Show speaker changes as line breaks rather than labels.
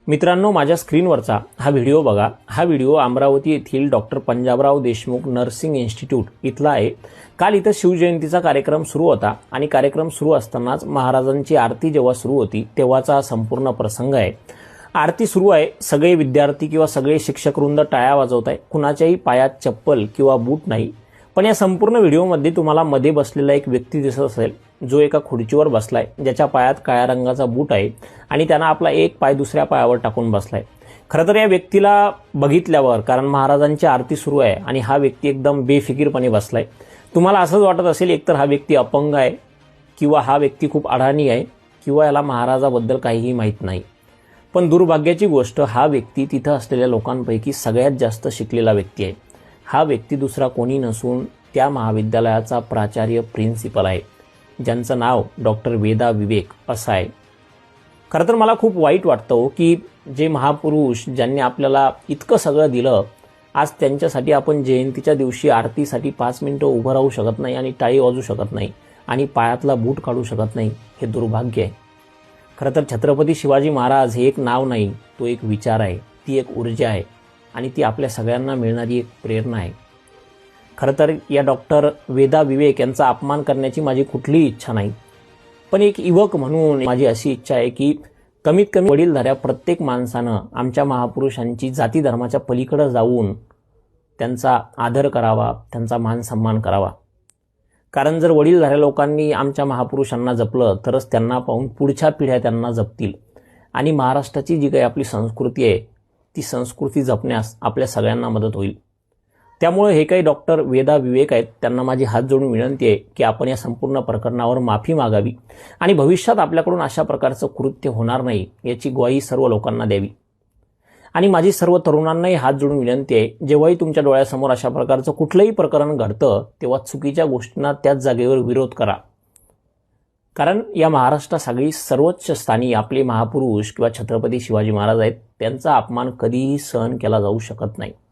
मित्रांनो, माझ्या स्क्रीनवरचा हा व्हिडिओ बघा. हा व्हिडिओ अमरावती येथील doctor Panjabrao Deshmukh nursing institute इथला आहे. काल इथं शिवजयंतीचा कार्यक्रम सुरू होता आणि कार्यक्रम सुरू असतानाच महाराजांची आरती जेव्हा सुरू होती तेव्हाचा हा संपूर्ण प्रसंग आहे. आरती सुरू आहे, सगळे विद्यार्थी किंवा सगळे शिक्षकवृंद टाळ्या वाजवत आहे. कुणाच्याही पायात चप्पल किंवा बूट नाही. पण या संपूर्ण व्हिडिओमध्ये तुम्हाला मध्ये बसलेला एक व्यक्ती दिसत असेल, जो एका खुर्चीवर बसलाय, ज्याच्या पायात काळ्या रंगाचा बूट आहे आणि त्यानं आपला एक पाय दुसऱ्या पायावर टाकून बसलाय. खरं तर या व्यक्तीला बघितल्यावर, कारण महाराजांची आरती सुरू आहे आणि हा व्यक्ती एकदम बेफिकीरपणे बसलाय, तुम्हाला असंच वाटत असेल एकतर हा व्यक्ती अपंग आहे किंवा हा व्यक्ती खूप अडाणी आहे किंवा याला महाराजाबद्दल काहीही माहीत नाही. पण दुर्भाग्याची गोष्ट, हा व्यक्ती तिथं असलेल्या लोकांपैकी सगळ्यात जास्त शिकलेला व्यक्ती आहे. हा व्यक्ती दुसरा कोणी नसून त्या महाविद्यालयाचा प्राचार्य प्रिन्सिपल आहे, ज्यांचं नाव डॉक्टर वेदा विवेक असं आहे. खरं तर मला खूप वाईट वाटतं की जे महापुरुष ज्यांनी आपल्याला इतकं सगळं दिलं, आज त्यांच्यासाठी आपण जयंतीच्या दिवशी आरतीसाठी 5 मिनिटं उभं राहू शकत नाही आणि टाळी वाजू शकत नाही आणि पायातला बूट काढू शकत नाही. हे दुर्भाग्य आहे. खरं तर छत्रपती शिवाजी महाराज हे एक नाव नाही, तो एक विचार आहे, ती एक ऊर्जा आहे आणि ती आपल्या सगळ्यांना मिळणारी एक प्रेरणा आहे. खरं तर या डॉक्टर वेदा विवेक यांचा अपमान करण्याची माझी कुठलीही इच्छा नाही. पण एक युवक म्हणून माझी अशी इच्छा आहे की कमीत कमी वडीलधाऱ्या प्रत्येक माणसानं आमच्या महापुरुषांची जाती धर्माच्या पलीकडे जाऊन त्यांचा आदर करावा, त्यांचा मान सन्मान करावा. कारण जर वडीलधाऱ्या लोकांनी आमच्या महापुरुषांना जपलं तरच त्यांना पाहून पुढच्या पिढ्या त्यांना जपतील आणि महाराष्ट्राची जी काही आपली संस्कृती आहे ती संस्कृती जपण्यास आपल्या सगळ्यांना मदत होईल. त्यामुळे हे काही डॉक्टर वेदा विवेक आहेत, त्यांना माझी हात जोडून विनंती आहे की आपण या संपूर्ण प्रकरणावर माफी मागावी आणि भविष्यात आपल्याकडून अशा प्रकारचं कृत्य होणार नाही याची ग्वाही सर्व लोकांना द्यावी. आणि माझी सर्व तरुणांनाही हात जोडून विनंती आहे, जेव्हाही तुमच्या डोळ्यासमोर अशा प्रकारचं कुठलंही प्रकरण घडतं तेव्हा चुकीच्या गोष्टींना त्याच जागेवर विरोध करा. कारण या महाराष्ट्रात सगळी सर्वोच्च स्थानी आपले महापुरुष किंवा छत्रपती शिवाजी महाराज आहेत, त्यांचा अपमान कधीही सहन केला जाऊ शकत नाही.